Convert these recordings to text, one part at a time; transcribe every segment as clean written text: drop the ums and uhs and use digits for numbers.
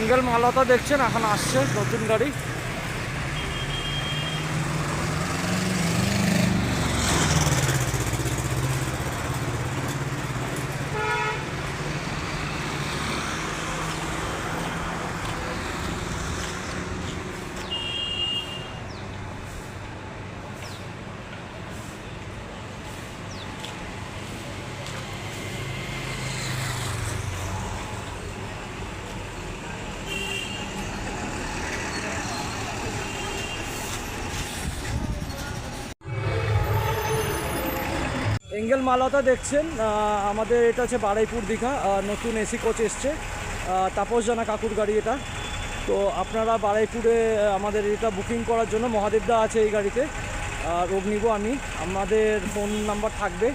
Angle মালতা দেখছেন এখন আসছে নতুন গাড়ি। এঙ্গেল মালতা দেখছেন, আমাদের এটা হচ্ছে বারুইপুর দীঘা, নতুন এসি কোচ এসছে, তাপস জানা কাকুর গাড়ি এটা। তো আপনারা বারুইপুরে আমাদের এটা বুকিং করার জন্য মহাদেবদা আছে এই গাড়িতে, আর অগ্নিব আমি। আমাদের ফোন নাম্বার থাকবে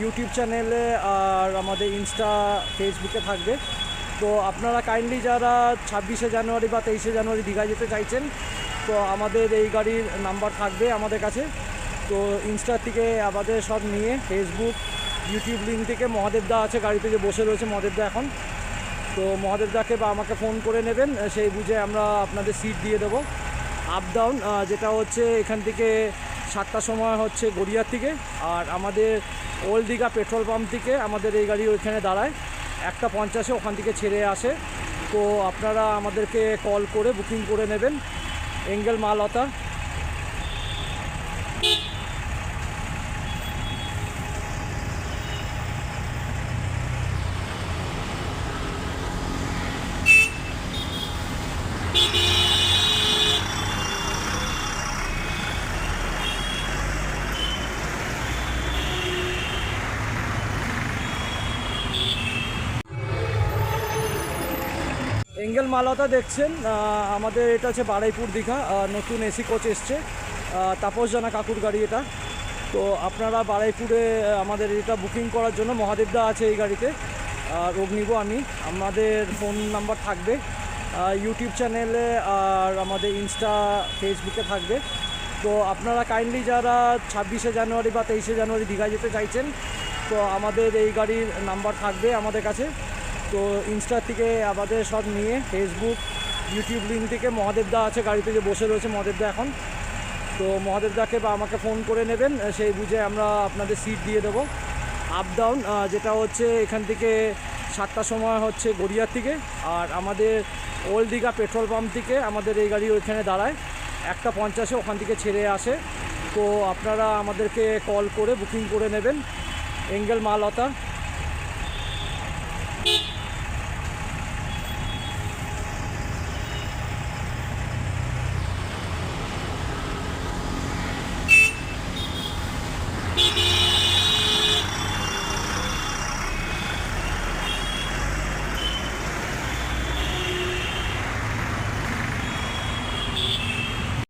ইউটিউব চ্যানেলে, আর আমাদের ইনস্টা ফেসবুকে থাকবে। তো আপনারা কাইন্ডলি যারা 26শে জানুয়ারি বা 23শে জানুয়ারি দীঘা যেতে চাইছেন, তো আমাদের এই গাড়ির নাম্বার থাকবে আমাদের কাছে। তো ইনস্টা থেকে আমাদের সব নিয়ে ফেসবুক ইউটিউব লিঙ্ক থেকে মহাদেবদা আছে গাড়িতে, যে বসে রয়েছে মহাদেবদা এখন। তো মহাদেবদাকে বা আমাকে ফোন করে নেবেন, সেই বুঝে আমরা আপনাদের সিট দিয়ে দেবো। আপ ডাউন যেটা হচ্ছে এখান থেকে 7টার সময় হচ্ছে গড়িয়ার থেকে, আর আমাদের ওল্ড দীঘা পেট্রোল পাম্প থেকে আমাদের এই গাড়ি ওইখানে দাঁড়ায় 1:50 ওখান থেকে ছেড়ে আসে। তো আপনারা আমাদেরকে কল করে বুকিং করে নেবেন। এঙ্গেল মালতা। এঙ্গেল মালতা দেখছেন, আমাদের এটা হচ্ছে বারুইপুর দীঘা, নতুন এসি কোচ এসছে, তাপস জানা কাকুর গাড়ি এটা। তো আপনারা বারুইপুরে আমাদের এটা বুকিং করার জন্য মহাদেবদা আছে এই গাড়িতে, আর অগ্নিব আমি। আমাদের ফোন নাম্বার থাকবে ইউটিউব চ্যানেলে, আর আমাদের ইনস্টা ফেসবুকে থাকবে। তো আপনারা কাইন্ডলি যারা 26শে জানুয়ারি বা 23শে জানুয়ারি দীঘা যেতে চাইছেন, তো আমাদের এই গাড়ির নাম্বার থাকবে আমাদের কাছে। তো ইনস্টা থেকে আমাদের সব নিয়ে ফেসবুক ইউটিউব লিঙ্ক থেকে মহাদেবদা আছে গাড়িতে, যে বসে রয়েছে মহাদেবদা এখন। তো মহাদেবদাকে বা আমাকে ফোন করে নেবেন, সেই বুঝে আমরা আপনাদের সিট দিয়ে দেবো। আপ ডাউন যেটা হচ্ছে এখান থেকে 7টার সময় হচ্ছে গড়িয়ার থেকে, আর আমাদের ওল্ড দীঘা পেট্রোল পাম্প থেকে আমাদের এই গাড়ি ওইখানে দাঁড়ায় 1:50 ওখান থেকে ছেড়ে আসে। তো আপনারা আমাদেরকে কল করে বুকিং করে নেবেন। এঙ্গেল মালতা।